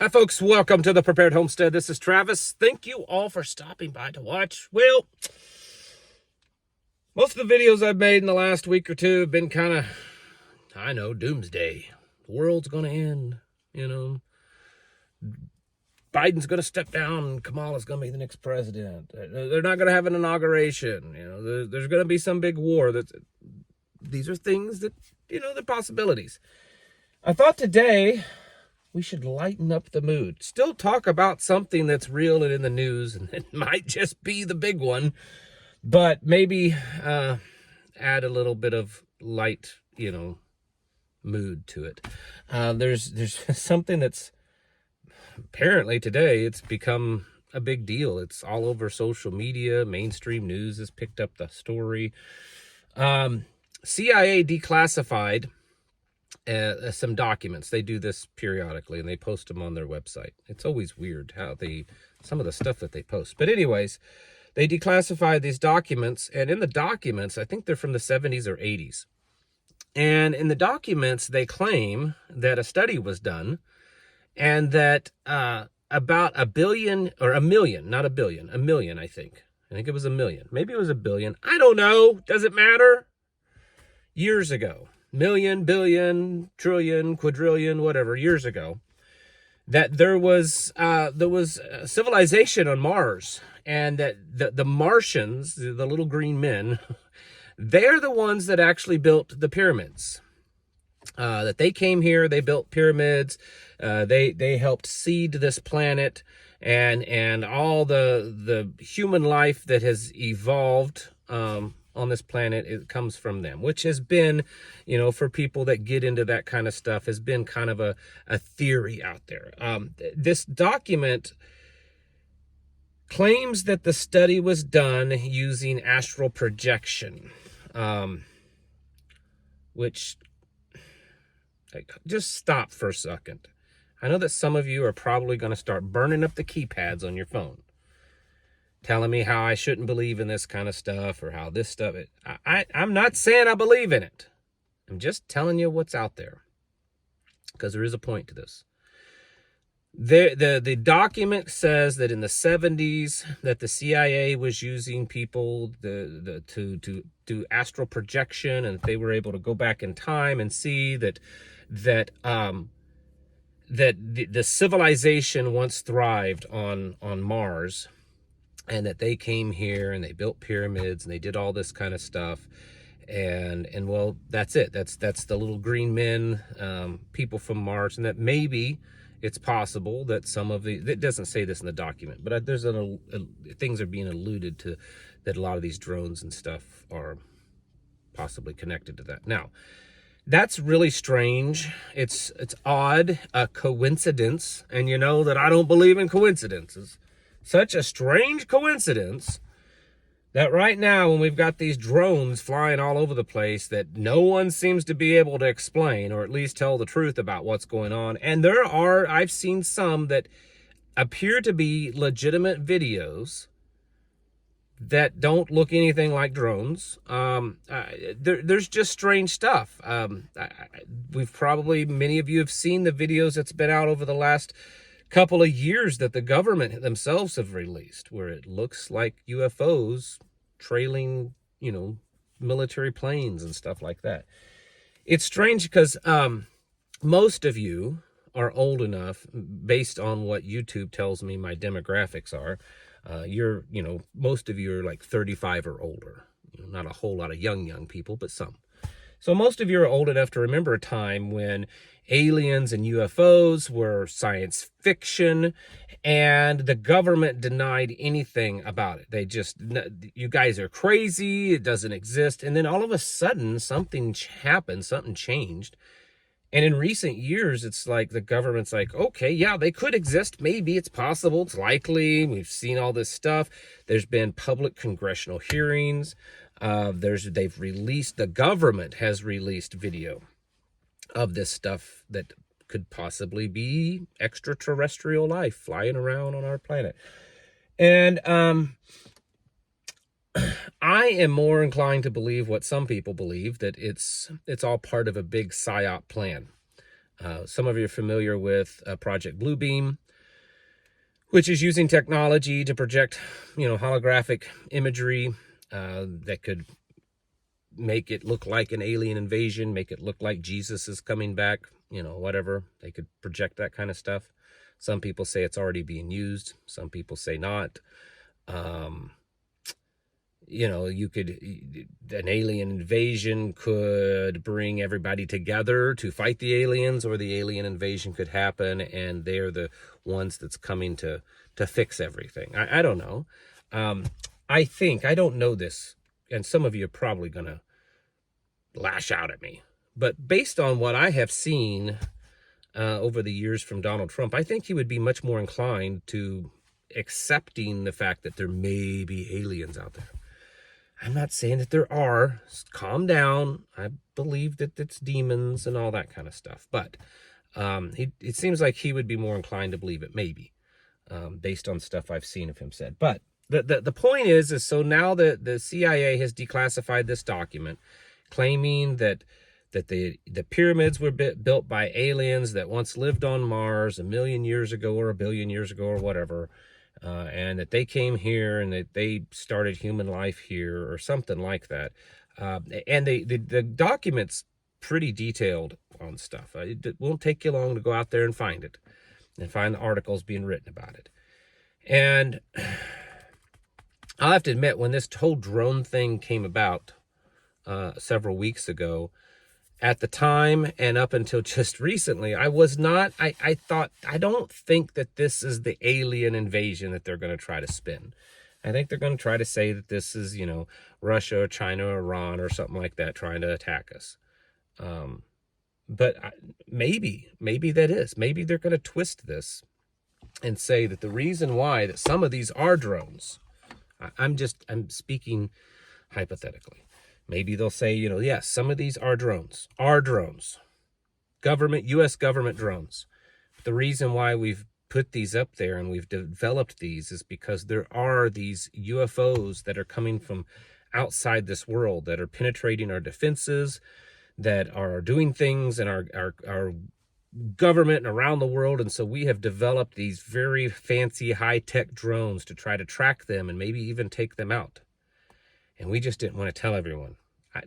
Hi folks, welcome to the Prepared Homestead. This is Travis. Thank you all for stopping by to watch. Well, most of the videos I've made in the last week or two have been kind of, doomsday. The world's going to end, Biden's going to step down and Kamala's going to be the next president. They're not going to have an inauguration. There's going to be some big war. These are things that, they're possibilities. I thought today we should lighten up the mood. Still talk about something that's real and in the news, and it might just be the big one, but maybe add a little bit of light, mood to it. There's something that's apparently today it's become a big deal. It's all over social media. Mainstream news has picked up the story. CIA declassified some documents. They do this periodically and they post them on their website. It's always weird how some of the stuff that they post. But anyways, they declassified these documents, and in the documents, I think they're from the 70s or 80s. And in the documents, they claim that a study was done and that about a million, I think. I think it was 1 million. Maybe it was 1 billion. I don't know. Does it matter? Years ago. Million, billion, trillion, quadrillion, whatever, years ago, that there was civilization on Mars, and that the Martians, the little green men, they're the ones that actually built the pyramids. That they came here, they built pyramids, they helped seed this planet, and all the human life that has evolved on this planet, it comes from them, which has been, for people that get into that kind of stuff, has been kind of a theory out there. This document claims that the study was done using astral projection, which, just stop for a second. I know that some of you are probably going to start burning up the keypads on your phone, telling me how I shouldn't believe in this kind of stuff, or how this stuff, I'm not saying I believe in it. I'm just telling you what's out there, because there is a point to this. The document says that in the 70s that the CIA was using people to do astral projection, and they were able to go back in time and see that the civilization once thrived on Mars, and that they came here and they built pyramids and they did all this kind of stuff. And well, that's it. That's the little green men, people from Mars, and that maybe it's possible that some of it doesn't say this in the document, but there's things are being alluded to, that a lot of these drones and stuff are possibly connected to that. Now, that's really strange. It's odd, a coincidence, and you know that I don't believe in coincidences. Such a strange coincidence that right now, when we've got these drones flying all over the place that no one seems to be able to explain, or at least tell the truth about what's going on. And I've seen some that appear to be legitimate videos that don't look anything like drones. There's just strange stuff. Many of you have seen the videos that's been out over the last couple of years that the government themselves have released, where it looks like UFOs trailing, military planes and stuff like that. It's strange because most of you are old enough, based on what YouTube tells me my demographics are. Most of you are like 35 or older. Not a whole lot of young people, but some. So most of you are old enough to remember a time when aliens and UFOs were science fiction, and the government denied anything about it. They just, you guys are crazy, it doesn't exist. And then all of a sudden, something happened, something changed. And in recent years, it's like the government's like, okay, yeah, they could exist. Maybe it's possible. It's likely. We've seen all this stuff. There's been public congressional hearings. The government has released video of this stuff that could possibly be extraterrestrial life flying around on our planet. And I am more inclined to believe what some people believe, that it's all part of a big PSYOP plan. Some of you are familiar with Project Bluebeam, which is using technology to project, holographic imagery that could make it look like an alien invasion, make it look like Jesus is coming back, whatever. They could project that kind of stuff. Some people say it's already being used. Some people say not. An alien invasion could bring everybody together to fight the aliens, or the alien invasion could happen and they're the ones that's coming to fix everything. I don't know. I don't know this, and some of you are probably going to lash out at me, but based on what I have seen over the years from Donald Trump, I think he would be much more inclined to accepting the fact that there may be aliens out there. I'm not saying that there are. Calm down. I believe that it's demons and all that kind of stuff. But it seems like he would be more inclined to believe it, maybe, based on stuff I've seen of him said. But the point is so now the CIA has declassified this document, claiming that the pyramids were built by aliens that once lived on Mars 1 million years ago or 1 billion years ago or whatever. And that they came here and that they started human life here or something like that. And the document's pretty detailed on stuff. It won't take you long to go out there and find it and find the articles being written about it. And I'll have to admit, when this whole drone thing came about several weeks ago, at the time and up until just recently, I thought, I don't think that this is the alien invasion that they're going to try to spin. I think they're going to try to say that this is, Russia or China or Iran or something like that trying to attack us. But maybe that is. Maybe they're going to twist this and say that the reason why that some of these are drones, I'm speaking hypothetically. Maybe they'll say, yes, some of these are drones, U.S. government drones. The reason why we've put these up there and we've developed these is because there are these UFOs that are coming from outside this world that are penetrating our defenses, that are doing things in our government and around the world. And so we have developed these very fancy high-tech drones to try to track them and maybe even take them out. And we just didn't want to tell everyone.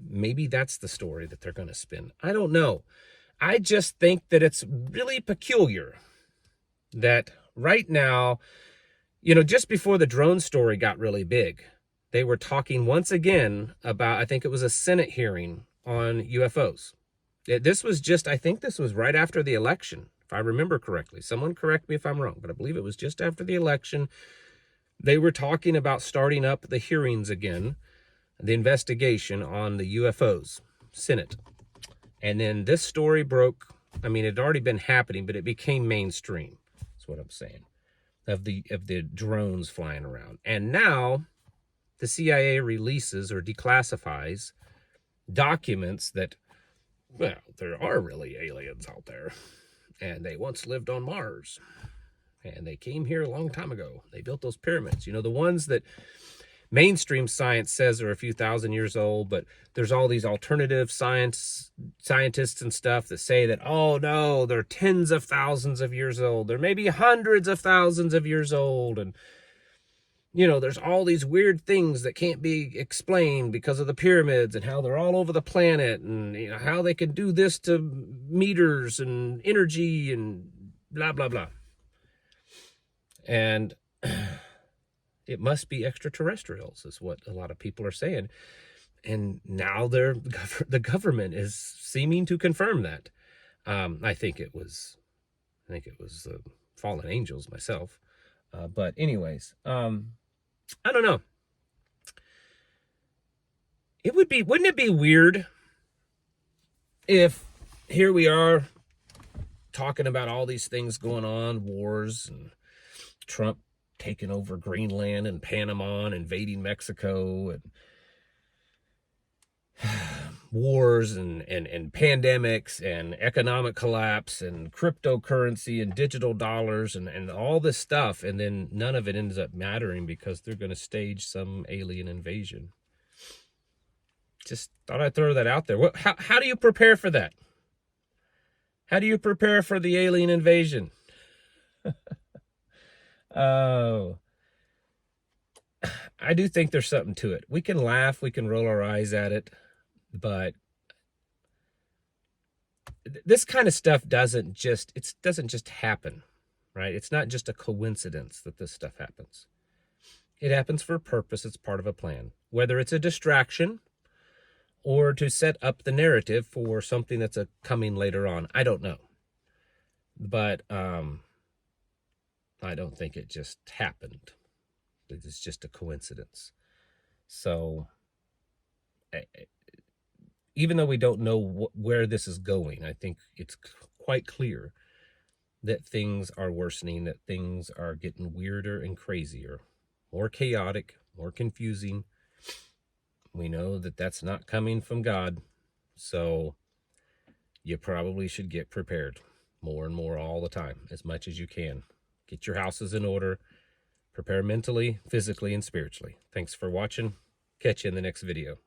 Maybe that's the story that they're going to spin. I don't know. I just think that it's really peculiar that right now, just before the drone story got really big, they were talking once again about, I think it was a Senate hearing on UFOs. I think this was right after the election, if I remember correctly. Someone correct me if I'm wrong, but I believe it was just after the election. They were talking about starting up the hearings again, the investigation on the UFOs, Senate. And then this story broke. I mean, it had already been happening, but it became mainstream. That's what I'm saying, of the drones flying around. And now the CIA releases or declassifies documents that, well, there are really aliens out there. And they once lived on Mars. And they came here a long time ago. They built those pyramids. The ones that mainstream science says are a few thousand years old, but there's all these alternative scientists and stuff that say that, oh no, they're tens of thousands of years old. They're maybe hundreds of thousands of years old. And, there's all these weird things that can't be explained because of the pyramids and how they're all over the planet and how they can do this to meters and energy and blah, blah, blah. And it must be extraterrestrials, is what a lot of people are saying. And now the government is seeming to confirm that. I think it was fallen angels myself. But anyways, I don't know. Wouldn't it be weird if here we are talking about all these things going on, wars and Trump taking over Greenland and Panama and invading Mexico and wars and pandemics and economic collapse and cryptocurrency and digital dollars and all this stuff, and then none of it ends up mattering because they're going to stage some alien invasion. Just thought I'd throw that out there. How do you prepare for that? How do you prepare for the alien invasion? Oh, I do think there's something to it. We can laugh, we can roll our eyes at it, but this kind of stuff doesn't just happen, right? It's not just a coincidence that this stuff happens. It happens for a purpose. It's part of a plan. Whether it's a distraction or to set up the narrative for something that's coming later on, I don't know. But I don't think it just happened. It's just a coincidence. So even though we don't know where this is going, I think it's quite clear that things are worsening, that things are getting weirder and crazier, more chaotic, more confusing. We know that that's not coming from God. So you probably should get prepared more and more all the time, as much as you can. Get your houses in order. Prepare mentally, physically, and spiritually. Thanks for watching. Catch you in the next video.